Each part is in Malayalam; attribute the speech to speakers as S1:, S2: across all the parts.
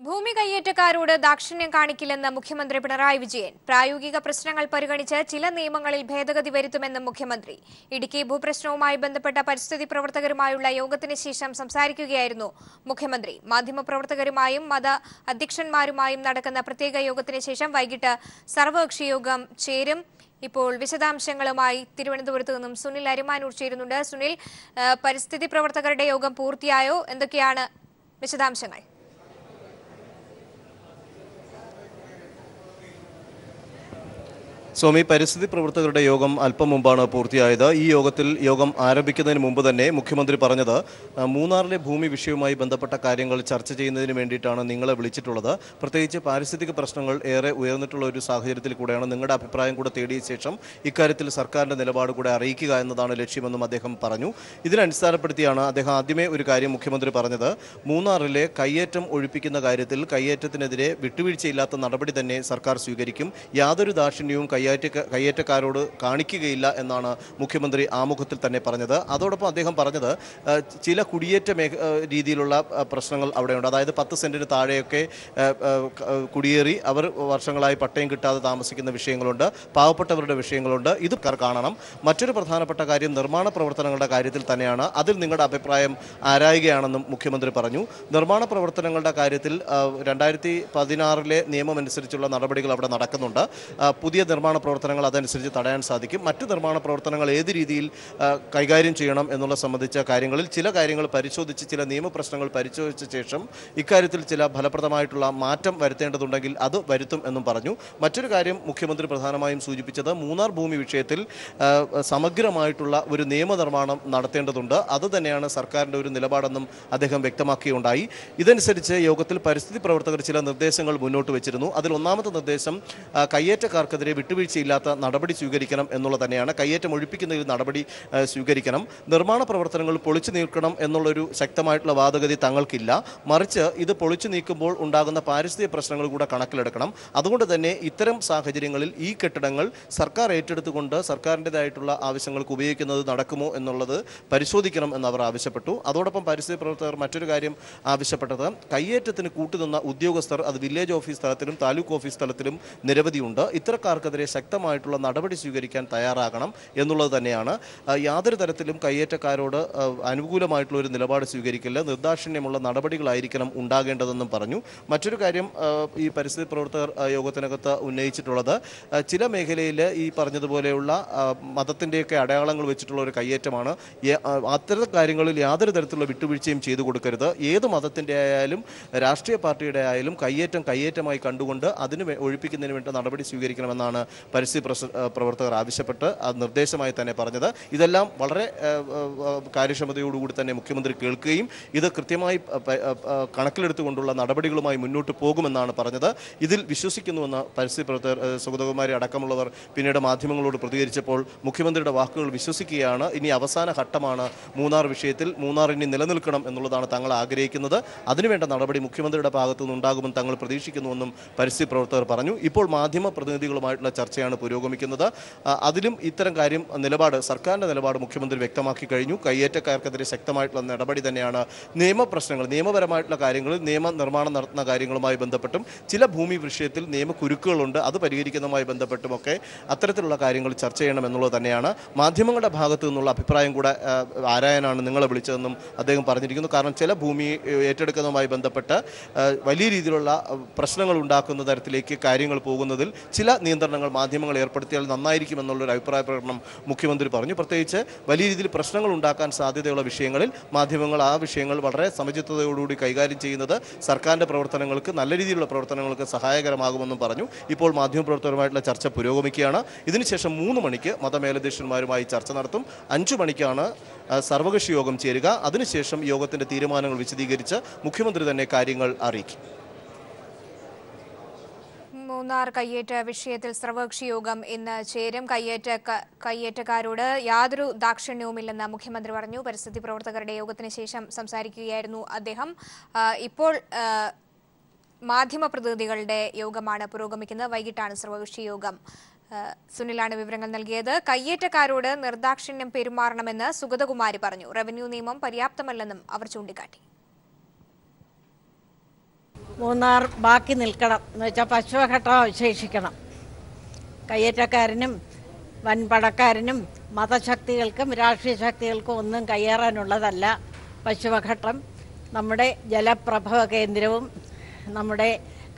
S1: ഭൂമി കയ്യേറ്റക്കാരോട് ദാക്ഷിണ്യം കാണിക്കില്ലെന്ന് മുഖ്യമന്ത്രി പിണറായി വിജയൻ. പ്രായോഗിക പ്രശ്നങ്ങൾ പരിഗണിച്ച് ചില നിയമങ്ങളിൽ ഭേദഗതി വരുത്തുമെന്നും മുഖ്യമന്ത്രി. ഇടുക്കി ഭൂപ്രശ്നവുമായി ബന്ധപ്പെട്ട പരിസ്ഥിതി പ്രവർത്തകരുമായുള്ള യോഗത്തിന് ശേഷം സംസാരിക്കുകയായിരുന്നു മുഖ്യമന്ത്രി. മാധ്യമപ്രവർത്തകരുമായും മത അധ്യക്ഷന്മാരുമായും നടക്കുന്ന പ്രത്യേക യോഗത്തിന് ശേഷം വൈകിട്ട് സർവകക്ഷി യോഗം ചേരും. ഇപ്പോൾ വിശദാംശങ്ങളുമായി തിരുവനന്തപുരത്ത് നിന്നും സുനിൽ അരിമാനൂർ ചേരുന്നുണ്ട്. സുനിൽ, പരിസ്ഥിതി പ്രവർത്തകരുടെ യോഗം പൂർത്തിയായോ? എന്തൊക്കെയാണ് വിശദാംശങ്ങൾ?
S2: സ്വാമി, പരിസ്ഥിതി പ്രവർത്തകരുടെ യോഗം അല്പം മുമ്പാണ് പൂർത്തിയായത്. ഈ യോഗം ആരംഭിക്കുന്നതിന് മുമ്പ് തന്നെ മുഖ്യമന്ത്രി പറഞ്ഞത് മൂന്നാറിലെ ഭൂമി വിഷയവുമായി ബന്ധപ്പെട്ട കാര്യങ്ങൾ ചർച്ച ചെയ്യുന്നതിന് വേണ്ടിയിട്ടാണ് നിങ്ങളെ വിളിച്ചിട്ടുള്ളത്. പ്രത്യേകിച്ച് പാരിസ്ഥിതിക പ്രശ്നങ്ങൾ ഏറെ ഉയർന്നിട്ടുള്ള ഒരു സാഹചര്യത്തിൽ കൂടെയാണ് നിങ്ങളുടെ അഭിപ്രായം കൂടെ തേടിയ ശേഷം ഇക്കാര്യത്തിൽ സർക്കാരിൻ്റെ നിലപാട് കൂടെ അറിയിക്കുക എന്നതാണ് ലക്ഷ്യമെന്നും അദ്ദേഹം പറഞ്ഞു. ഇതിനടിസ്ഥാനപ്പെടുത്തിയാണ് അദ്ദേഹം ആദ്യമേ ഒരു കാര്യം മുഖ്യമന്ത്രി പറഞ്ഞത്. മൂന്നാറിലെ കയ്യേറ്റം ഒഴിപ്പിക്കുന്ന കാര്യത്തിൽ കയ്യേറ്റത്തിനെതിരെ വിട്ടുവീഴ്ചയില്ലാത്ത നടപടി തന്നെ സർക്കാർ സ്വീകരിക്കും. യാതൊരു ദാക്ഷിണ്യവും കയ്യേറ്റക്കാരോട് കാണിക്കുകയില്ല എന്നാണ് മുഖ്യമന്ത്രി ആമുഖത്തിൽ തന്നെ പറഞ്ഞത്. അതോടൊപ്പം അദ്ദേഹം പറഞ്ഞത് ചില കുടിയേറ്റ രീതിയിലുള്ള പ്രശ്നങ്ങൾ അവിടെയുണ്ട്. അതായത് 10 സെന്റിന് താഴെയൊക്കെ കുടിയേറി അവർ വർഷങ്ങളായി പട്ടയം കിട്ടാതെ താമസിക്കുന്ന വിഷയങ്ങളുണ്ട്, പാവപ്പെട്ടവരുടെ വിഷയങ്ങളുണ്ട്. ഇത് കാണണം. മറ്റൊരു പ്രധാനപ്പെട്ട കാര്യം നിർമ്മാണ പ്രവർത്തനങ്ങളുടെ കാര്യത്തിൽ തന്നെയാണ്. അതിൽ നിങ്ങളുടെ അഭിപ്രായം ആരായുകയാണെന്നും മുഖ്യമന്ത്രി പറഞ്ഞു. നിർമ്മാണ പ്രവർത്തനങ്ങളുടെ കാര്യത്തിൽ 2016 നിയമമനുസരിച്ചുള്ള നടപടികൾ അവിടെ നടക്കുന്നുണ്ട്. പുതിയ നിർമ്മാണ പ്രവർത്തനങ്ങൾ അതനുസരിച്ച് തടയാൻ സാധിക്കും. മറ്റ് നിർമ്മാണ പ്രവർത്തനങ്ങൾ ഏത് രീതിയിൽ കൈകാര്യം ചെയ്യണം എന്നുള്ള സംബന്ധിച്ച കാര്യങ്ങളിൽ ചില കാര്യങ്ങൾ പരിശോധിച്ച് ചില നിയമപ്രശ്നങ്ങൾ പരിശോധിച്ച ശേഷം ഇക്കാര്യത്തിൽ ചില ഫലപ്രദമായിട്ടുള്ള മാറ്റം വരുത്തേണ്ടതുണ്ടെങ്കിൽ അത് വരുത്തും എന്നും പറഞ്ഞു. മറ്റൊരു കാര്യം മുഖ്യമന്ത്രി പ്രധാനമായും സൂചിപ്പിച്ചത് മൂന്നാർ ഭൂമി വിഷയത്തിൽ സമഗ്രമായിട്ടുള്ള ഒരു നിയമനിർമ്മാണം നടത്തേണ്ടതുണ്ട്. അതുതന്നെയാണ് സർക്കാരിൻ്റെ ഒരു നിലപാടെന്നും അദ്ദേഹം വ്യക്തമാക്കുകയുണ്ടായി. ഇതനുസരിച്ച് യോഗത്തിൽ പരിസ്ഥിതി പ്രവർത്തകർ ചില നിർദ്ദേശങ്ങൾ മുന്നോട്ട് വെച്ചിരുന്നു. അതിൽ ഒന്നാമത്തെ നിർദ്ദേശം കയ്യേറ്റക്കാർക്കെതിരെ വിട്ടുവീഴ്ചയില്ലാത്ത നടപടി സ്വീകരിക്കണം എന്നുള്ളത് തന്നെയാണ്. കയ്യേറ്റം ഒഴിപ്പിക്കുന്നതിൽ നടപടി സ്വീകരിക്കണം. നിർമ്മാണ പ്രവർത്തനങ്ങൾ പൊളിച്ചു നീക്കണം എന്നുള്ളൊരു ശക്തമായിട്ടുള്ള വാദഗതി തങ്ങൾക്കില്ല. മറിച്ച് ഇത് പൊളിച്ചു നീക്കുമ്പോൾ ഉണ്ടാകുന്ന പാരിസ്ഥിതിക പ്രശ്നങ്ങൾ കൂടെ കണക്കിലെടുക്കണം. അതുകൊണ്ട് തന്നെ ഇത്തരം സാഹചര്യങ്ങളിൽ ഈ കെട്ടിടങ്ങൾ സർക്കാർ ഏറ്റെടുത്തുകൊണ്ട് സർക്കാരിൻ്റെതായിട്ടുള്ള ആവശ്യങ്ങൾക്ക് ഉപയോഗിക്കുന്നത് നടക്കുമോ എന്നുള്ളത് പരിശോധിക്കണം എന്നവർ ആവശ്യപ്പെട്ടു. അതോടൊപ്പം പരിസ്ഥിതി പ്രവർത്തകർ മറ്റൊരു കാര്യം ആവശ്യപ്പെട്ടത് കയ്യേറ്റത്തിന് കൂട്ടുനിന്ന ഉദ്യോഗസ്ഥർ അത് വില്ലേജ് ഓഫീസ് തലത്തിലും താലൂക്ക് ഓഫീസ് തലത്തിലും നിരവധിയുണ്ട്. ഇത്തരക്കാർക്കെതിരെ ശക്തമായിട്ടുള്ള നടപടി സ്വീകരിക്കാൻ തയ്യാറാകണം എന്നുള്ളത് തന്നെയാണ്. യാതൊരു തരത്തിലും കയ്യേറ്റക്കാരോട് അനുകൂലമായിട്ടുള്ള ഒരു നിലപാട് സ്വീകരിക്കില്ല, നിർദാക്ഷിണ്യമുള്ള നടപടികളായിരിക്കണം ഉണ്ടാകേണ്ടതെന്നും പറഞ്ഞു. മറ്റൊരു കാര്യം ഈ പരിസ്ഥിതി പ്രവർത്തകർ യോഗത്തിനകത്ത് ഉന്നയിച്ചിട്ടുള്ളത് ചില മേഖലയിൽ ഈ പറഞ്ഞതുപോലെയുള്ള മതത്തിൻ്റെയൊക്കെ അടയാളങ്ങൾ വെച്ചിട്ടുള്ള ഒരു കയ്യേറ്റമാണ്. അത്തരം കാര്യങ്ങളിൽ യാതൊരു തരത്തിലുള്ള വിട്ടുവീഴ്ചയും ചെയ്തു കൊടുക്കരുത്. ഏത് മതത്തിൻ്റെ ആയാലും രാഷ്ട്രീയ പാർട്ടിയുടെ ആയാലും കയ്യേറ്റമായി കണ്ടുകൊണ്ട് അതിന് ഒഴിപ്പിക്കുന്നതിന് വേണ്ട നടപടി സ്വീകരിക്കണമെന്നാണ് പരിസ്ഥിതി പ്രവർത്തകർ ആവശ്യപ്പെട്ട് അത് നിർദ്ദേശമായി തന്നെ പറഞ്ഞത്. ഇതെല്ലാം വളരെ കാര്യക്ഷമതയോടുകൂടി തന്നെ മുഖ്യമന്ത്രി കേൾക്കുകയും ഇത് കൃത്യമായി കണക്കിലെടുത്തുകൊണ്ടുള്ള നടപടികളുമായി മുന്നോട്ട് പോകുമെന്നാണ് പറഞ്ഞത്. ഇതിൽ വിശ്വസിക്കുന്നുവെന്ന് പരിസ്ഥിതി പ്രവർത്തകർ സുഗതകുമാരി അടക്കമുള്ളവർ പിന്നീട് മാധ്യമങ്ങളോട് പ്രതികരിച്ചപ്പോൾ മുഖ്യമന്ത്രിയുടെ വാക്കുകൾ വിശ്വസിക്കുകയാണ്. ഇനി അവസാന ഘട്ടമാണ് മൂന്നാർ വിഷയത്തിൽ. മൂന്നാർ ഇനി നിലനിൽക്കണം എന്നുള്ളതാണ് തങ്ങൾ ആഗ്രഹിക്കുന്നത്. അതിനുവേണ്ട നടപടി മുഖ്യമന്ത്രിയുടെ ഭാഗത്തു നിന്നുണ്ടാകുമെന്ന് തങ്ങൾ പ്രതീക്ഷിക്കുന്നുവെന്നും പരിസ്ഥിതി പ്രവർത്തകർ പറഞ്ഞു. ഇപ്പോൾ മാധ്യമ പ്രതിനിധികളുമായിട്ടുള്ള ചർച്ചയാണ് പുരോഗമിക്കുന്നത്. അതിലും ഇത്തരം കാര്യം സർക്കാരിൻ്റെ നിലപാട് മുഖ്യമന്ത്രി വ്യക്തമാക്കി കഴിഞ്ഞു. കയ്യേറ്റക്കാർക്കെതിരെ ശക്തമായിട്ടുള്ള നടപടി തന്നെയാണ്. നിയമപരമായിട്ടുള്ള കാര്യങ്ങളിൽ നിയമനിർമ്മാണം നടത്തുന്ന കാര്യങ്ങളുമായി ബന്ധപ്പെട്ടും ചില ഭൂമി വിഷയത്തിൽ നിയമക്കുരുക്കുകളുണ്ട്, അത് പരിഹരിക്കുന്നതുമായി ബന്ധപ്പെട്ടുമൊക്കെ അത്തരത്തിലുള്ള കാര്യങ്ങൾ ചർച്ച ചെയ്യണമെന്നുള്ളത് തന്നെയാണ്. മാധ്യമങ്ങളുടെ ഭാഗത്തു നിന്നുള്ള അഭിപ്രായം കൂടെ ആരായാനാണ് നിങ്ങളെ വിളിച്ചതെന്നും അദ്ദേഹം പറഞ്ഞിരിക്കുന്നു. കാരണം ചില ഭൂമി ഏറ്റെടുക്കുന്നതുമായി ബന്ധപ്പെട്ട് വലിയ രീതിയിലുള്ള പ്രശ്നങ്ങൾ ഉണ്ടാക്കുന്ന തരത്തിലേക്ക് കാര്യങ്ങൾ പോകുന്നതിൽ ചില നിയന്ത്രണങ്ങൾ മാധ്യമങ്ങൾ ഏർപ്പെടുത്തിയാൽ നന്നായിരിക്കുമെന്നുള്ളൊരു അഭിപ്രായ പ്രകടനം മുഖ്യമന്ത്രി പറഞ്ഞു. പ്രത്യേകിച്ച് വലിയ രീതിയിൽ പ്രശ്നങ്ങൾ ഉണ്ടാക്കാൻ സാധ്യതയുള്ള വിഷയങ്ങളിൽ മാധ്യമങ്ങൾ ആ വിഷയങ്ങൾ വളരെ സമചിത്തതയോടുകൂടി കൈകാര്യം ചെയ്യുന്നത് സർക്കാരിൻ്റെ പ്രവർത്തനങ്ങൾക്ക്, നല്ല രീതിയിലുള്ള പ്രവർത്തനങ്ങൾക്ക് സഹായകരമാകുമെന്നും പറഞ്ഞു. ഇപ്പോൾ മാധ്യമപ്രവർത്തകരുമായിട്ടുള്ള ചർച്ച പുരോഗമിക്കുകയാണ്. ഇതിനുശേഷം 3 മണിക്ക് മതമേലധ്യക്ഷന്മാരുമായി ചർച്ച നടത്തും. 5 മണിക്കാണ് സർവകക്ഷി യോഗം ചേരുക. അതിനുശേഷം യോഗത്തിൻ്റെ തീരുമാനങ്ങൾ വിശദീകരിച്ച് മുഖ്യമന്ത്രി തന്നെ കാര്യങ്ങൾ അറിയിക്കും.
S1: മൂന്നാർ കയ്യേറ്റ വിഷയത്തിൽ സർവകക്ഷി യോഗം ഇന്ന് ചേരും. കയ്യേറ്റക്കാരോട് യാതൊരു ദാക്ഷിണ്യവുമില്ലെന്ന് മുഖ്യമന്ത്രി പറഞ്ഞു. പരിസ്ഥിതി പ്രവർത്തകരുടെ യോഗത്തിന് ശേഷം സംസാരിക്കുകയായിരുന്നു അദ്ദേഹം. ഇപ്പോൾ മാധ്യമപ്രതിനിധികളുടെ യോഗമാണ് പുരോഗമിക്കുന്നത്. വൈകിട്ടാണ് സർവകക്ഷി യോഗം. സുനിലാണ് വിവരങ്ങൾ നൽകിയത്. കയ്യേറ്റക്കാരോട് നിർദാക്ഷിണ്യം പെരുമാറണമെന്ന് സുഗതകുമാരി പറഞ്ഞു. റവന്യൂ നിയമം പര്യാപ്തമല്ലെന്നും അവർ ചൂണ്ടിക്കാട്ടി.
S3: മൂന്നാർ ബാക്കി നിൽക്കണം എന്ന് വെച്ചാൽ പശ്ചിമഘട്ടം അവശേഷിക്കണം. കയ്യേറ്റക്കാരനും വൻപടക്കാരനും മതശക്തികൾക്കും രാഷ്ട്രീയ ശക്തികൾക്കും ഒന്നും കയ്യേറാനുള്ളതല്ല പശ്ചിമഘട്ടം. നമ്മുടെ ജലപ്രഭവ കേന്ദ്രവും നമ്മുടെ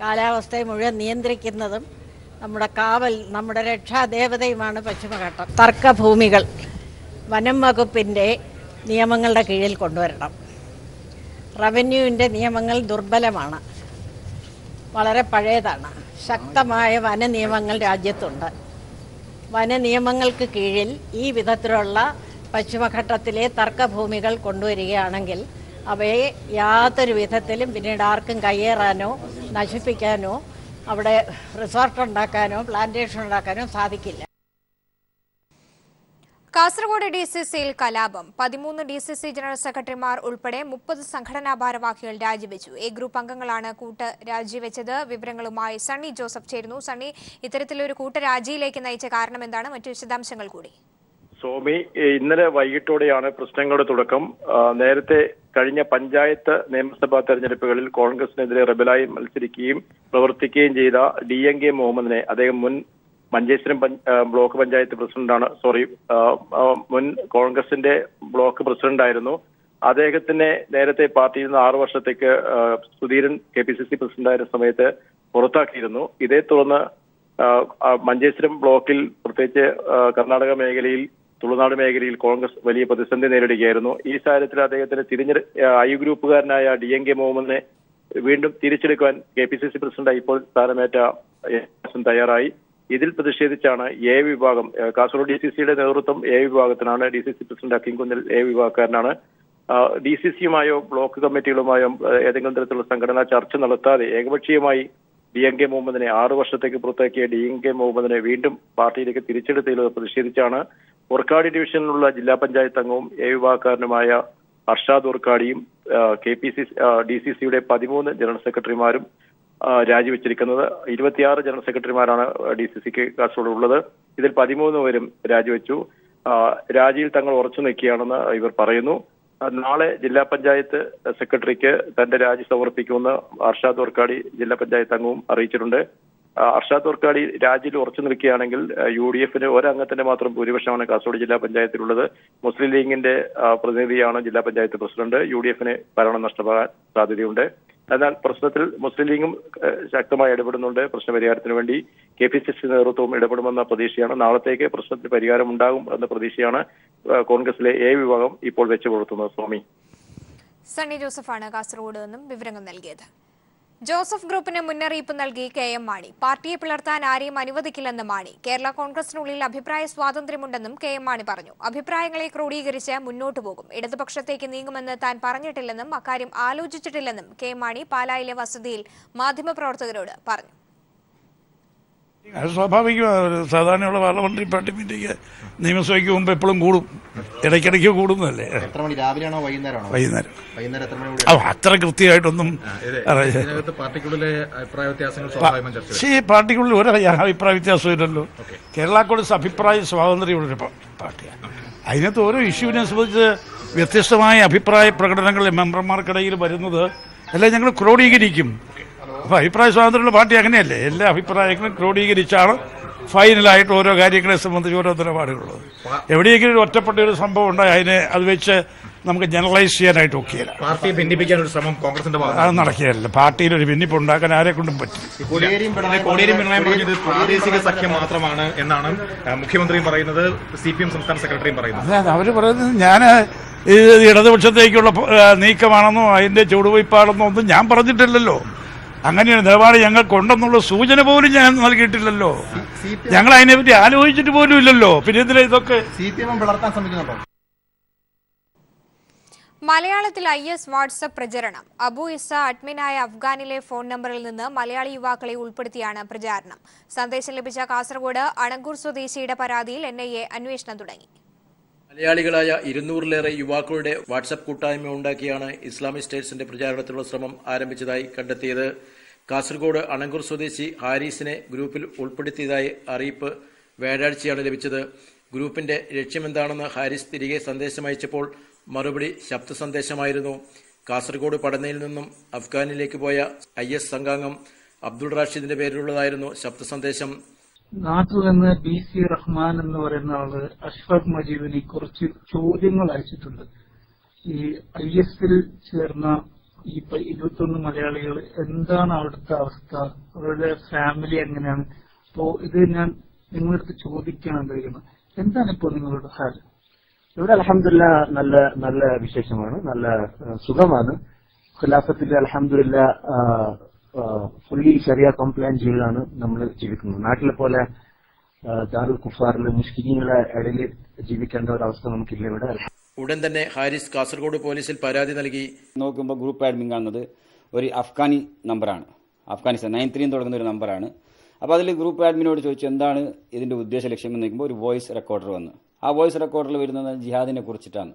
S3: കാലാവസ്ഥയെ മുഴുവൻ നിയന്ത്രിക്കുന്നതും നമ്മുടെ കാവൽ, നമ്മുടെ രക്ഷാദേവതയുമാണ് പശ്ചിമഘട്ടം. തർക്കഭൂമികൾ വനം വകുപ്പിൻ്റെ നിയമങ്ങളുടെ കീഴിൽ കൊണ്ടുവരണം. റവന്യൂവിൻ്റെ നിയമങ്ങൾ ദുർബലമാണ്, വളരെ പഴയതാണ്. ശക്തമായ വനനിയമങ്ങൾ രാജ്യത്തുണ്ട്. വനനിയമങ്ങൾക്ക് കീഴിൽ ഈ വിധത്തിലുള്ള പശ്ചിമഘട്ടത്തിലെ തർക്കഭൂമികൾ കൊണ്ടുവരികയാണെങ്കിൽ അവയെ യാതൊരു വിധത്തിലും പിന്നീട് ആർക്കും കയ്യേറാനോ നശിപ്പിക്കാനോ അവിടെ റിസോർട്ട് ഉണ്ടാക്കാനോ പ്ലാന്റേഷൻ ഉണ്ടാക്കാനോ സാധിക്കില്ല.
S1: കാസർഗോഡ് DCCയിൽ കലാപം. 13 DCC ജനറൽ സെക്രട്ടറിമാർ ഉൾപ്പെടെ 30 സംഘടനാ ഭാരവാഹികൾ രാജിവെച്ചു. എ ഗ്രൂപ്പ് അംഗങ്ങളാണ് കൂട്ട് രാജിവെച്ചത്. വിവരങ്ങളുമായി സണ്ണി ജോസഫ് ചേരുന്നു. സണ്ണി, ഇത്തരത്തിലൊരു കൂട്ടരാജിയിലേക്ക് നയിച്ച കാരണം എന്താണ്? മറ്റു വിശദാംശങ്ങൾ കൂടി.
S4: സോമി, ഇന്നലെ വൈകിട്ടോടെയാണ് പ്രശ്നങ്ങളുടെ തുടക്കം. നേരത്തെ കഴിഞ്ഞ പഞ്ചായത്ത് നിയമസഭാ തെരഞ്ഞെടുപ്പുകളിൽ കോൺഗ്രസിനെതിരെ റബലായി മത്സരിക്കുകയും പ്രവർത്തിക്കുകയും ചെയ്ത DNK മുഹമ്മദിനെ, അദ്ദേഹം മുൻ മഞ്ചേശ്വരം ബ്ലോക്ക് പഞ്ചായത്ത് പ്രസിഡന്റാണ്, മുൻ കോൺഗ്രസിന്റെ ബ്ലോക്ക് പ്രസിഡന്റായിരുന്നു. അദ്ദേഹത്തിനെ നേരത്തെ പാർട്ടിയിൽ നിന്ന് 6 വർഷത്തേക്ക് സുധീരൻ KPCC പ്രസിഡന്റായിരുന്ന സമയത്ത് പുറത്താക്കിയിരുന്നു. ഇതേ തുടർന്ന് മഞ്ചേശ്വരം ബ്ലോക്കിൽ, പ്രത്യേകിച്ച് കർണാടക മേഖലയിൽ, തുളുനാട് മേഖലയിൽ കോൺഗ്രസ് വലിയ പ്രതിസന്ധി നേരിടുകയായിരുന്നു. ഈ സാഹചര്യത്തിൽ അദ്ദേഹത്തിന് ഐ ഗ്രൂപ്പുകാരനായ DNK മുഹമ്മദിനെ വീണ്ടും തിരിച്ചെടുക്കാൻ KPCC പ്രസിഡന്റായി ഇപ്പോൾ സ്ഥാനമേറ്റ തയ്യാറായി. ഇതിൽ പ്രതിഷേധിച്ചാണ് എ വിഭാഗം, കാസർഗോഡ് DCCയുടെ നേതൃത്വം എ വിഭാഗത്തിനാണ്. DCC പ്രസിഡന്റ് അക്കിംകുന്നിൽ എ വിഭാഗക്കാരനാണ്. DCCയുമായോ ബ്ലോക്ക് കമ്മിറ്റികളുമായോ ഏതെങ്കിലും തരത്തിലുള്ള സംഘടനാ ചർച്ച നടത്താതെ ഏകപക്ഷീയമായി DNK മുഹമ്മദിനെ 6 വർഷത്തേക്ക് പുറത്താക്കിയ DNK മുഹമ്മദിനെ വീണ്ടും പാർട്ടിയിലേക്ക് തിരിച്ചെടുത്തതിൽ പ്രതിഷേധിച്ചാണ് ഉർക്കാടി ഡിവിഷനിലുള്ള ജില്ലാ പഞ്ചായത്ത് അംഗവും എ വിഭാഗക്കാരനുമായ അർഷാദ് ഉർക്കാടിയും DCCയുടെ 13 ജനറൽ സെക്രട്ടറിമാരും രാജിവെച്ചിരിക്കുന്നത്. 26 ജനറൽ സെക്രട്ടറിമാരാണ് DCCക്ക് കാസർഗോഡ് ഉള്ളത്. ഇതിൽ 13 പേരും രാജിവെച്ചു. രാജിയിൽ തങ്ങൾ ഉറച്ചു നിൽക്കുകയാണെന്ന് ഇവർ പറയുന്നു. നാളെ ജില്ലാ പഞ്ചായത്ത് സെക്രട്ടറിക്ക് തന്റെ രാജി സമർപ്പിക്കുമെന്ന് അർഷാദ് ഉർക്കാടി ജില്ലാ പഞ്ചായത്ത് അംഗവും അറിയിച്ചിട്ടുണ്ട്. അർഷാദ് ഉർക്കാടി രാജിയിൽ ഉറച്ചു നിൽക്കുകയാണെങ്കിൽ UDFന് ഒരംഗത്തിന്റെ മാത്രം ഭൂരിപക്ഷമാണ് കാസർഗോഡ് ജില്ലാ പഞ്ചായത്തിലുള്ളത്. മുസ്ലിം ലീഗിന്റെ പ്രതിനിധിയാണ് ജില്ലാ പഞ്ചായത്ത് പ്രസിഡന്റ്. UDFന് ഭരണം നഷ്ടപ്പെടാൻ സാധ്യതയുണ്ട്. എന്നാൽ പ്രശ്നത്തിൽ മുസ്ലിം ലീഗും ശക്തമായി ഇടപെടുന്നുണ്ട്. പ്രശ്നപരിഹാരത്തിന് വേണ്ടി KPCC നേതൃത്വവും ഇടപെടുമെന്ന പ്രതീക്ഷയാണ്. നാളത്തേക്ക് പ്രശ്നത്തിന് പരിഹാരം ഉണ്ടാകും എന്ന പ്രതീക്ഷയാണ് കോൺഗ്രസിലെ എ വിഭാഗം ഇപ്പോൾ വെച്ചു പുലർത്തുന്നത്. സ്വാമി
S1: സണ്ണി ജോസഫാണ് കാസർഗോഡ് നിന്നും വിവരങ്ങൾ നൽകിയത്. ജോസഫ് ഗ്രൂപ്പിന് മുന്നറിയിപ്പ് നൽകി KM മാണി. പാർട്ടിയെ പിളർത്താൻ ആരെയും അനുവദിക്കില്ലെന്ന് മാണി. കേരള കോൺഗ്രസിനുള്ളിൽ അഭിപ്രായ സ്വാതന്ത്ര്യമുണ്ടെന്നും KM മാണി പറഞ്ഞു. അഭിപ്രായങ്ങളെ ക്രോഡീകരിച്ച് മുന്നോട്ടു പോകും. ഇടതുപക്ഷത്തേക്ക് നീങ്ങുമെന്ന് താൻ പറഞ്ഞിട്ടില്ലെന്നും അക്കാര്യം ആലോചിച്ചിട്ടില്ലെന്നും KM മാണി പാലായിലെ വസതിയിൽ മാധ്യമപ്രവർത്തകരോട് പറഞ്ഞു.
S5: അത് സ്വാഭാവികമാണ്. സാധാരണയുള്ള പാർലമെന്ററി പാർട്ടി മീറ്റിംഗ് നിയമസഭയ്ക്ക് മുമ്പ് എപ്പോഴും കൂടും, ഇടയ്ക്കിടയ്ക്ക് കൂടുന്നതല്ലേ. വൈകുന്നേരം. അത്ര കൃത്യമായിട്ടൊന്നും പാർട്ടിക്കുള്ളിൽ ഒരു അഭിപ്രായ വ്യത്യാസവും ഇല്ലല്ലോ. കേരള കോൺഗ്രസ് അഭിപ്രായ സ്വാതന്ത്ര്യമുള്ളൊരു പാർട്ടിയാണ്. അതിനകത്ത് ഓരോ ഇഷ്യൂവിനെ സംബന്ധിച്ച് വ്യത്യസ്തമായ അഭിപ്രായ പ്രകടനങ്ങൾ മെമ്പർമാർക്കിടയിൽ വരുന്നത് എല്ലാം ഞങ്ങൾ ക്രോഡീകരിക്കും. അപ്പോൾ അഭിപ്രായ സ്വാതന്ത്ര്യമുള്ള പാർട്ടി അങ്ങനെയല്ലേ, എല്ലാ അഭിപ്രായങ്ങളും ക്രോഡീകരിച്ചാണ് ഫൈനലായിട്ട് ഓരോ കാര്യങ്ങളെ സംബന്ധിച്ച് ഓരോ നിലപാടുകളുള്ളത്. എവിടെയെങ്കിലും ഒരു ഒറ്റപ്പെട്ട ഒരു സംഭവം ഉണ്ടായി അതിനെ അത് വെച്ച് നമുക്ക് ജനറലൈസ് ചെയ്യാനായിട്ട് ഒക്കെയില്ല.
S6: പാർട്ടിയെ ഭിന്നിപ്പിക്കാൻ ഒരു ശ്രമം കോൺഗ്രസിന്റെ
S5: അത് നടക്കുകയല്ല. പാർട്ടിയിൽ ഒരു ഭിന്നിപ്പ് ഉണ്ടാക്കാൻ ആരെ കൊണ്ടും പറ്റും.
S6: കോടിയേരിയും പിണറായി പറഞ്ഞത് പ്രാദേശിക സഖ്യം മാത്രമാണ് എന്നാണ് മുഖ്യമന്ത്രിയും പറയുന്നത്, CPM സംസ്ഥാന സെക്രട്ടറിയും പറയുന്നത്.
S5: അതെ, അവർ പറയുന്നത് ഞാൻ ഇടതുപക്ഷത്തേക്കുള്ള നീക്കമാണെന്നോ അതിന്റെ ചുവടുവയ്പ്പാണെന്നോ ഒന്നും ഞാൻ പറഞ്ഞിട്ടില്ലല്ലോ. അങ്ങനെയാണ് നിലപാട് ഞങ്ങൾക്കുണ്ടെന്നുള്ള സൂചന പോലും ഞാൻ നൽകിയിട്ടില്ലല്ലോ. ഞങ്ങൾ അതിനെപ്പറ്റി ആലോചിച്ചിട്ട് പോലും ഇല്ലല്ലോ. പിന്നെ ഇതിൽ ഇതൊക്കെ
S6: വളർത്താൻ ശ്രമിക്കുന്നുണ്ടോ?
S1: മലയാളത്തിൽ IS വാട്സ്ആപ്പ് പ്രചരണം. അബു ഇസ അഡ്മിനായ അഫ്ഗാനിലെ ഫോൺ നമ്പറിൽ നിന്ന് മലയാളി യുവാക്കളെ ഉൾപ്പെടുത്തിയാണ് പ്രചാരണം. സന്ദേശം ലഭിച്ച കാസർഗോഡ് അണങ്കൂർ സ്വദേശിയുടെ പരാതിയിൽ NIA അന്വേഷണം തുടങ്ങി.
S7: മലയാളികളായ 200-ലേറെ യുവാക്കളുടെ വാട്സ്ആപ്പ് കൂട്ടായ്മ ഉണ്ടാക്കിയാണ് ഇസ്ലാമിക് സ്റ്റേറ്റ്സിന്റെ പ്രചാരണത്തിലുള്ള ശ്രമം ആരംഭിച്ചതായി കണ്ടെത്തിയത്. കാസർഗോഡ് അണങ്കൂർ സ്വദേശി ഹാരിസിനെ ഗ്രൂപ്പിൽ ഉൾപ്പെടുത്തിയതായി അറിയിപ്പ് വ്യാഴാഴ്ചയാണ് ലഭിച്ചത്. ഗ്രൂപ്പിന്റെ ലക്ഷ്യമെന്താണെന്ന് ഹാരിസ് തിരികെ സന്ദേശം അയച്ചപ്പോൾ മറുപടി ശബ്ദ സന്ദേശമായിരുന്നു. കാസർഗോഡ് പടനയിൽ നിന്നും അഫ്ഗാനിലേക്ക് പോയ IS സംഘാംഗം അബ്ദുൾ റാഷിദിന്റെ പേരിലുള്ളതായിരുന്നു ശബ്ദ സന്ദേശം.
S8: നാട്ടിൽ നിന്ന് BC റഹ്മാൻ എന്ന് പറയുന്ന ആള് അഷ്റഫ് മജീദിന് കുറച്ച് ചോദ്യങ്ങൾ അയച്ചിട്ടുണ്ട്. ഈ ISൽ ചേർന്ന ഈ 21 മലയാളികൾ എന്താണ് അവിടുത്തെ അവസ്ഥ, അവരുടെ ഫാമിലി എങ്ങനെയാണ്? അപ്പോ ഇത് ഞാൻ നിങ്ങളടുത്ത് ചോദിക്കാൻ കഴിയുന്നു. എന്താണ് ഇപ്പോൾ നിങ്ങളുടെ ഹാൽ?
S9: ഇവിടെ അൽഹംദുലില്ലാ നല്ല വിശേഷമാണ്, നല്ല സുഖമാണ്. ഖിലാഫത്തിൽ അൽഹംദുലില്ലാ ഫുള്ളി ശരിയ കംപ്ലൈന്റ് ചെയ്താണ് നമ്മൾ ജീവിക്കുന്നത്. നാട്ടിലെ പോലെ ദാറുൽ കുഫാറിലെ മുസ്ലിങ്ങളെ ഇടയിൽ ജീവിക്കേണ്ട ഒരു അവസ്ഥ നമുക്കില്ല ഇവിടെ.
S7: ഉടൻ തന്നെ ഹാരിസ് കാസർഗോഡ് പോലീസിൽ പരാതി നൽകി.
S10: നോക്കുമ്പോൾ ഗ്രൂപ്പ് അഡ്മിൻ കാണുന്നത് ഒരു അഫ്ഗാനി നമ്പറാണ്, അഫ്ഗാനിസ്ഥാൻ 93 തുടങ്ങുന്ന ഒരു നമ്പറാണ്. അപ്പോൾ അതിൽ ഗ്രൂപ്പ് അഡ്മിനോട് ചോദിച്ചു എന്താണ് ഇതിന്റെ ഉദ്ദേശ ലക്ഷ്യം എന്ന് നോക്കുമ്പോൾ ഒരു വോയിസ് റെക്കോർഡർ വന്നു. ആ വോയിസ് റെക്കോർഡറിൽ വരുന്നത് ജിഹാദിനെ കുറിച്ചിട്ടാണ്.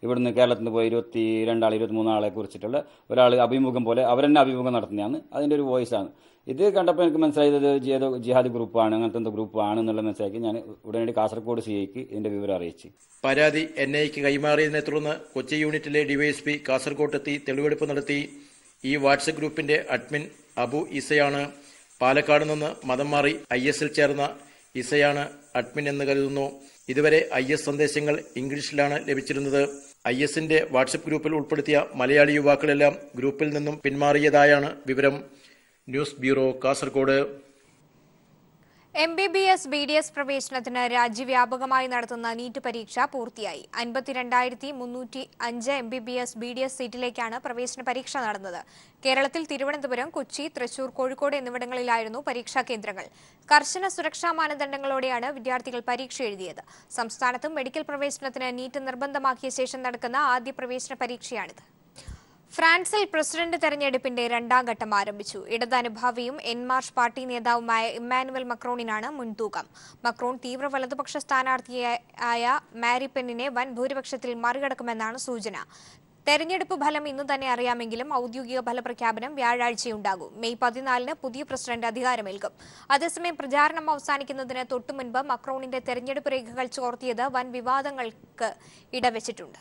S10: ഇവിടുന്ന് കേരളത്തിൽ നിന്ന് പോയി 23 ആളെ കുറിച്ചിട്ടുള്ള ഒരാൾ അഭിമുഖം പോലെ അവരെന്നെ അഭിമുഖം നടത്തുന്നതാണ്. അതിൻ്റെ ഒരു വോയിസാണ്. ഇത് കണ്ടപ്പോൾ എനിക്ക് മനസ്സിലായത് ജിഹാദി ഗ്രൂപ്പാണ്, അങ്ങനത്തെ എന്തോ ഗ്രൂപ്പാണ് എന്നുള്ളത് മനസ്സിലാക്കി ഞാൻ ഉടനടി കാസർഗോഡ് CIക്ക് ഇതിന്റെ വിവരം അറിയിച്ചു.
S7: പരാതി NIക്ക് കൈമാറിയതിനെ തുടർന്ന് കൊച്ചി യൂണിറ്റിലെ DYSP കാസർഗോട്ടെത്തി തെളിവെടുപ്പ് നടത്തി. ഈ വാട്സ്ആപ്പ് ഗ്രൂപ്പിന്റെ അഡ്മിൻ അബു ഇസയാണ്. പാലക്കാട് നിന്ന് മതം മാറി ISൽ ചേർന്ന ഇസയാണ് അഡ്മിൻ എന്ന് കരുതുന്നു. ഇതുവരെ IS സന്ദേശങ്ങൾ ഇംഗ്ലീഷിലാണ് ലഭിച്ചിരുന്നത്. ISന്റെ വാട്സ്ആപ്പ് ഗ്രൂപ്പിൽ ഉൾപ്പെടുത്തിയ മലയാളി യുവാക്കളെല്ലാം ഗ്രൂപ്പിൽ നിന്നും പിന്മാറിയതായാണ് വിവരം. News bureau, Kasaragod.
S1: MBBS BDS പ്രവേശനത്തിന് രാജ്യവ്യാപകമായി നടത്തുന്ന നീറ്റ് പരീക്ഷ പൂർത്തിയായി. 52,305 MBBS BDS സീറ്റിലേക്കാണ് പ്രവേശന പരീക്ഷ നടന്നത്. കേരളത്തിൽ തിരുവനന്തപുരം, കൊച്ചി, തൃശൂർ, കോഴിക്കോട് എന്നിവിടങ്ങളിലായിരുന്നു പരീക്ഷാ കേന്ദ്രങ്ങൾ. കർശന സുരക്ഷാ മാനദണ്ഡങ്ങളോടെയാണ് വിദ്യാർത്ഥികൾ പരീക്ഷ എഴുതിയത്. സംസ്ഥാനത്തും മെഡിക്കൽ പ്രവേശനത്തിന് നീറ്റ് നിർബന്ധമാക്കിയ ശേഷം നടക്കുന്ന ആദ്യ പ്രവേശന പരീക്ഷയാണിത്. ഫ്രാൻസിൽ പ്രസിഡന്റ് തെരഞ്ഞെടുപ്പിന്റെ 2ാം ഘട്ടം ആരംഭിച്ചു. ഇടത് അനുഭാവിയും എൻ മാർഷ് പാർട്ടി നേതാവുമായ ഇമ്മാനുവൽ മക്രോണിനാണ് മുൻതൂക്കം. മക്രോൺ തീവ്ര വലതുപക്ഷ സ്ഥാനാർത്ഥിയായ മാരി പെന്നിനെ വൻ ഭൂരിപക്ഷത്തിൽ മറികടക്കുമെന്നാണ് സൂചന. തെരഞ്ഞെടുപ്പ് ഫലം ഇന്ന് തന്നെ അറിയാമെങ്കിലും ഔദ്യോഗിക ഫലപ്രഖ്യാപനം വ്യാഴാഴ്ചയുണ്ടാകും. മെയ് 14-ന് പുതിയ പ്രസിഡന്റ് അധികാരമേൽക്കും. അതേസമയം പ്രചാരണം അവസാനിക്കുന്നതിന് തൊട്ടുമുൻപ് മക്രോണിന്റെ തെരഞ്ഞെടുപ്പ് രേഖകൾ ചോർത്തിയത് വൻ വിവാദങ്ങൾക്ക് ഇടവച്ചിട്ടുണ്ട്.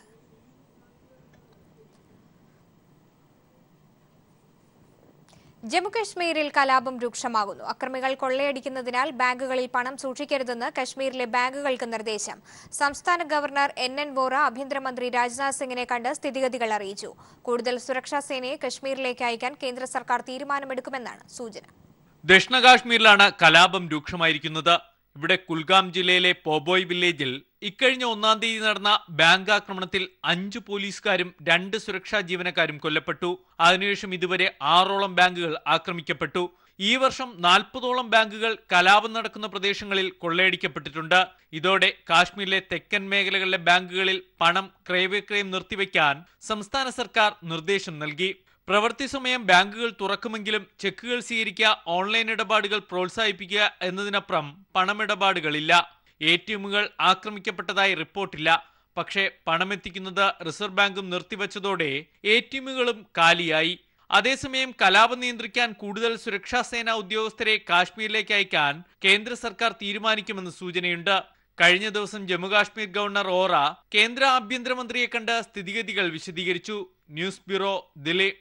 S1: ജമ്മുകശ്മീരിൽ കലാപം രൂക്ഷമാകുന്നു. അക്രമികൾ കൊള്ളയടിക്കുന്നതിനാൽ ബാങ്കുകളിൽ പണം സൂക്ഷിക്കരുതെന്ന് കശ്മീരിലെ ബാങ്കുകൾക്ക് നിർദ്ദേശം. സംസ്ഥാന ഗവർണർ NN വോറ ആഭ്യന്തരമന്ത്രി രാജ്നാഥ് സിംഗിനെ കണ്ട് സ്ഥിതിഗതികൾ അറിയിച്ചു. കൂടുതൽ സുരക്ഷാ സേനയെ കശ്മീരിലേക്ക് അയക്കാൻ കേന്ദ്ര സർക്കാർ തീരുമാനമെടുക്കുമെന്നാണ് സൂചന.
S11: ദക്ഷിണ കാശ്മീരിലാണ് കലാപം രൂക്ഷമായിരിക്കുന്നത്. ഇവിടെ കുൽഗാം ജില്ലയിലെ പോബോയ് വില്ലേജിൽ ഇക്കഴിഞ്ഞ 1-ാം തീയതി നടന്ന ബാങ്ക് ആക്രമണത്തിൽ 5 പോലീസുകാരും 2 സുരക്ഷാ ജീവനക്കാരും കൊല്ലപ്പെട്ടു. അതിനുശേഷം ഇതുവരെ 6ഓളം ബാങ്കുകൾ ആക്രമിക്കപ്പെട്ടു. ഈ വർഷം 40ഓളം ബാങ്കുകൾ കലാപം നടക്കുന്ന പ്രദേശങ്ങളിൽ കൊള്ളയടിക്കപ്പെട്ടിട്ടുണ്ട്. ഇതോടെ കാശ്മീരിലെ തെക്കൻ മേഖലകളിലെ ബാങ്കുകളിൽ പണം ക്രയവിക്രയം നിർത്തിവെക്കാൻ സംസ്ഥാന സർക്കാർ നിർദ്ദേശം നൽകി. പ്രവൃത്തി സമയം ബാങ്കുകൾ തുറക്കുമെങ്കിലും ചെക്കുകൾ സ്വീകരിക്കുക, ഓൺലൈൻ ഇടപാടുകൾ പ്രോത്സാഹിപ്പിക്കുക എന്നതിനപ്പുറം പണമിടപാടുകളില്ല. ATMകൾ ആക്രമിക്കപ്പെട്ടതായി റിപ്പോർട്ടില്ല. പക്ഷേ പണമെത്തിക്കുന്നത് റിസർവ് ബാങ്കും നിർത്തിവച്ചതോടെ ATMകളും കാലിയായി. അതേസമയം കലാപം നിയന്ത്രിക്കാൻ കൂടുതൽ സുരക്ഷാ സേനാ ഉദ്യോഗസ്ഥരെ കാശ്മീരിലേക്ക് അയക്കാൻ കേന്ദ്ര സർക്കാർ തീരുമാനിക്കുമെന്ന് സൂചനയുണ്ട്. കഴിഞ്ഞ ദിവസം ജമ്മുകാശ്മീർ ഗവർണർ വോറ കേന്ദ്ര ആഭ്യന്തരമന്ത്രിയെ കണ്ട് സ്ഥിതിഗതികൾ വിശദീകരിച്ചു. News bureau, Delhi.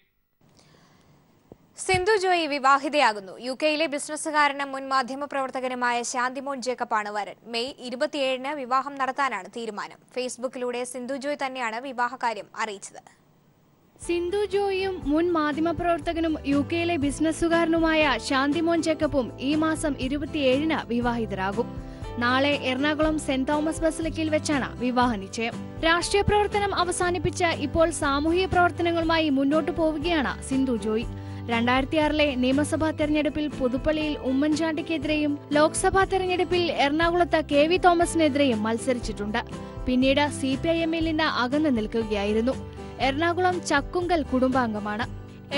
S1: സിന്ധു ജോയി വിവാഹിതയാകുന്നു. UK-യിലെ ബിസിനസ്സുകാരനും മുൻ മാധ്യമപ്രവർത്തകനുമായ ശാന്തിമോൻ ജേക്കബാണ് വരൻ. മെയ് 27-ന് വിവാഹം നടത്താനാണ് തീരുമാനം. ഫേസ്ബുക്കിലൂടെ സിന്ധു ജോയ് തന്നെയാണ് വിവാഹകാര്യം അറിയിച്ചത്.
S12: സിന്ധു ജോയിയും മുൻ മാധ്യമപ്രവർത്തകനും UK-യിലെ ബിസിനസ്സുകാരനുമായ ശാന്തിമോൻ ജേക്കബും ഈ മാസം 27-ന് വിവാഹിതരാകും. നാളെ എറണാകുളം സെന്റ് തോമസ് ബസിലിക്കയിൽ വെച്ചാണ് വിവാഹ നിശ്ചയം. രാഷ്ട്രീയ പ്രവർത്തനം അവസാനിപ്പിച്ച് ഇപ്പോൾ സാമൂഹിക പ്രവർത്തനങ്ങളുമായി മുന്നോട്ടു പോവുകയാണ് സിന്ധു ജോയ്. 2006-ലെ നിയമസഭാ തെരഞ്ഞെടുപ്പിൽ പുതുപ്പള്ളിയിൽ ഉമ്മൻചാണ്ടിക്കെതിരെയും ലോക്സഭാ തെരഞ്ഞെടുപ്പിൽ എറണാകുളത്ത് KV തോമസിനെതിരെയും മത്സരിച്ചിട്ടുണ്ട്. പിന്നീട് CPIM-ൽ നിന്ന് അകന്നു നിൽക്കുകയായിരുന്നു. എറണാകുളം ചക്കുങ്കൽ കുടുംബാംഗമാണ്.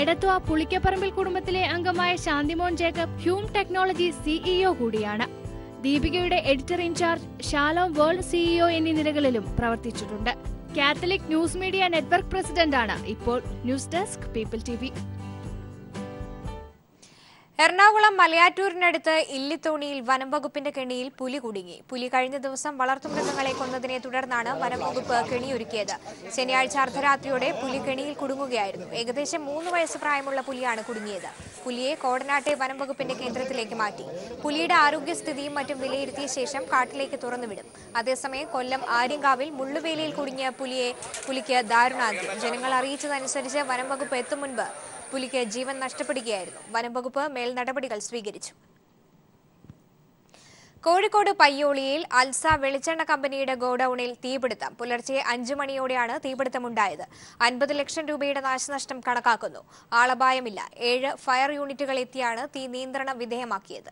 S12: എടത്വ പുളിക്കപ്പറമ്പിൽ കുടുംബത്തിലെ അംഗമായ Shantimon Jacob Hume technology CEO കൂടിയാണ്. ദീപികയുടെ editor in charge, Shalom world CEO എന്നീ നിലകളിലും പ്രവർത്തിച്ചിട്ടുണ്ട്. കാത്തലിക് ന്യൂസ് മീഡിയ നെറ്റ്വർക്ക് പ്രസിഡന്റാണ് ഇപ്പോൾ. News desk, people TV.
S1: Ernakulam മലയാറ്റൂരിനടുത്ത് ഇല്ലിത്തോണിയിൽ വനംവകുപ്പിന്റെ കെണിയിൽ പുലി കുടുങ്ങി. പുലി കഴിഞ്ഞ ദിവസം വളർത്തുമൃഗങ്ങളെ കൊന്നതിനെ തുടർന്നാണ് വനംവകുപ്പ് കെണിയൊരുക്കിയത്. ശനിയാഴ്ച അർദ്ധരാത്രിയോടെ പുലി കെണിയിൽ കുടുങ്ങുകയായിരുന്നു. ഏകദേശം 3 വയസ്സ് പ്രായമുള്ള പുലിയാണ് കുടുങ്ങിയത്. പുലിയെ കോടനാട്ടെ വനംവകുപ്പിന്റെ കേന്ദ്രത്തിലേക്ക് മാറ്റി. പുലിയുടെ ആരോഗ്യസ്ഥിതിയും മറ്റും വിലയിരുത്തിയ ശേഷം കാട്ടിലേക്ക് തുറന്നുവിടും. അതേസമയം കൊല്ലം ആര്യങ്കാവിൽ മുള്ളുവേലിയിൽ കുടുങ്ങിയ പുലിക്ക് ദാരുണാന്ത്യം. ജനങ്ങൾ അറിയിച്ചതനുസരിച്ച് വനംവകുപ്പ് എത്തും മുൻപ് പുലിക്ക് ജീവൻ നഷ്ടപ്പെടുകയായിരുന്നു. വനംവകുപ്പ് മേൽ നടപടികൾ സ്വീകരിച്ചു. കോഴിക്കോട് പയ്യോളിയിൽ അൽസ വെളിച്ചെണ്ണ കമ്പനിയുടെ ഗോഡൌണിൽ തീപിടുത്തം. പുലർച്ചെ 5 മണിയോടെയാണ് തീപിടുത്തമുണ്ടായത്. 50 ലക്ഷം രൂപയുടെ നാശനഷ്ടം കണക്കാക്കുന്നു. ആളപായമില്ല. 7 ഫയർ യൂണിറ്റുകൾ എത്തിയാണ് തീ നിയന്ത്രണ വിധേയമാക്കിയത്.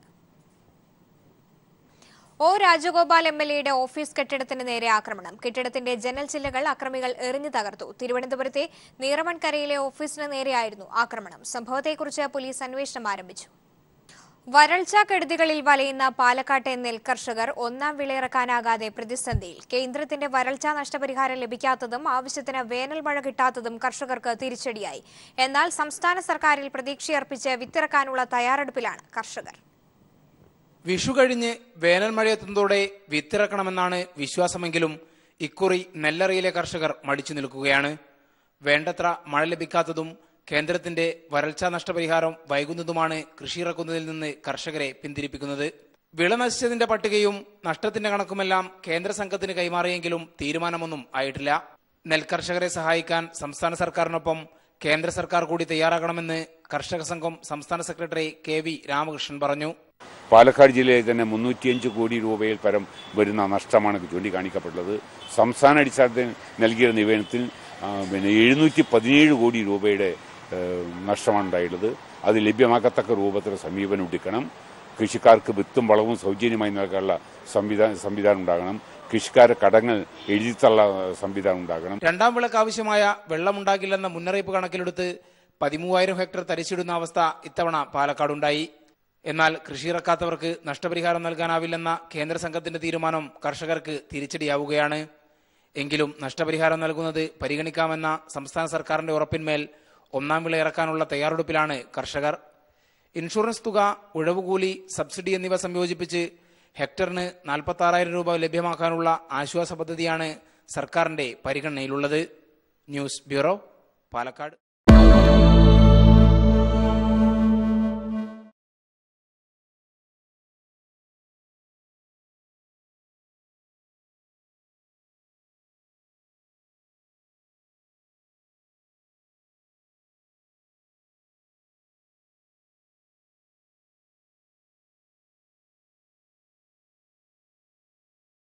S1: ഒ രാജഗോപാൽ MLAയുടെ ഓഫീസ് കെട്ടിടത്തിന് നേരെ ആക്രമണം. കെട്ടിടത്തിന്റെ ജനൽ ചില്ലകൾ അക്രമികൾ എറിഞ്ഞു തകർത്തു. തിരുവനന്തപുരത്തെ നീറമൺകരയിലെ ഓഫീസിന് നേരെയായിരുന്നു ആക്രമണം. സംഭവത്തെക്കുറിച്ച് പോലീസ് അന്വേഷണം ആരംഭിച്ചു. വരൾച്ചാ കെടുതികളിൽ വലയുന്ന പാലക്കാട്ടെ നെൽകർഷകർ ഒന്നാം വിളയിറക്കാനാകാതെ പ്രതിസന്ധിയിൽ. കേന്ദ്രത്തിന്റെ വരൾച്ചാ നഷ്ടപരിഹാരം ലഭിക്കാത്തതും ആവശ്യത്തിന് വേനൽ മഴ കിട്ടാത്തതും കർഷകർക്ക് തിരിച്ചടിയായി. എന്നാൽ സംസ്ഥാന സർക്കാരിൽ പ്രതീക്ഷയർപ്പിച്ച് വിത്തിറക്കാനുള്ള തയ്യാറെടുപ്പിലാണ് കർഷകർ.
S13: വിഷു കഴിഞ്ഞ് വേനൽ മഴയെത്തുന്നതോടെ വിത്തിറക്കണമെന്നാണ് വിശ്വാസമെങ്കിലും ഇക്കുറി നെല്ലറിയിലെ കർഷകർ മടിച്ചു നിൽക്കുകയാണ്. വേണ്ടത്ര മഴ ലഭിക്കാത്തതും കേന്ദ്രത്തിന്റെ വരൾച്ചാ നഷ്ടപരിഹാരം വൈകുന്നതുമാണ് കൃഷിയിറക്കുന്നതിൽ നിന്ന് കർഷകരെ പിന്തിരിപ്പിക്കുന്നത്. വിള നശിച്ചതിന്റെ പട്ടികയും നഷ്ടത്തിന്റെ കണക്കുമെല്ലാം കേന്ദ്ര സംഘത്തിന് കൈമാറിയെങ്കിലും തീരുമാനമൊന്നും ആയിട്ടില്ല. നെൽകർഷകരെ സഹായിക്കാൻ സംസ്ഥാന സർക്കാരിനൊപ്പം കേന്ദ്ര സർക്കാർ കൂടി തയ്യാറാകണമെന്ന് കർഷക സംഘം സംസ്ഥാന സെക്രട്ടറി KV രാമകൃഷ്ണൻ പറഞ്ഞു.
S14: പാലക്കാട് ജില്ലയിൽ തന്നെ 305 കോടി രൂപയിൽ പരം വരുന്ന നഷ്ടമാണ് ചൂണ്ടിക്കാണിക്കപ്പെട്ടത്. സംസ്ഥാന അടിസ്ഥാനത്തിൽ നൽകിയ നിവേദനത്തിൽ 717 കോടി രൂപയുടെ നഷ്ടമാണ് ഉണ്ടായിട്ടുള്ളത്. അത് ലഭ്യമാക്കത്തക്ക രൂപത്തിൽ സമീപനം എടുക്കണം. കൃഷിക്കാർക്ക് വിത്തും വളവും സൗജന്യമായി നൽകാനുള്ള സംവിധാനം ഉണ്ടാകണം. കൃഷിക്കാരുടെ കടങ്ങൾ എഴുതിത്തള്ള സംവിധാനം ഉണ്ടാകണം.
S13: രണ്ടാം വിളക്ക് ആവശ്യമായ വെള്ളമുണ്ടാകില്ലെന്ന മുന്നറിയിപ്പ് കണക്കിലെടുത്ത് 13,000 ഹെക്ടർ തരിച്ചിടുന്ന അവസ്ഥ ഇത്തവണ പാലക്കാടുണ്ടായി. എന്നാൽ കൃഷിയിറക്കാത്തവർക്ക് നഷ്ടപരിഹാരം നൽകാനാവില്ലെന്ന കേന്ദ്ര സംഘത്തിന്റെ തീരുമാനം കർഷകർക്ക് തിരിച്ചടിയാവുകയാണ്. എങ്കിലും നഷ്ടപരിഹാരം നൽകുന്നത് പരിഗണിക്കാമെന്ന സംസ്ഥാന സർക്കാരിന്റെ ഉറപ്പിന്മേൽ ഒന്നാം വിള ഇറക്കാനുള്ള തയ്യാറെടുപ്പിലാണ് കർഷകർ. ഇൻഷുറൻസ് തുക, ഉഴവുകൂലി, സബ്സിഡി എന്നിവ സംയോജിപ്പിച്ച് ഹെക്ടറിന് 46,000 രൂപ ലഭ്യമാക്കാനുള്ള ആശ്വാസ പദ്ധതിയാണ് സർക്കാരിന്റെ പരിഗണനയിലുള്ളത്. News bureau, Palakkad.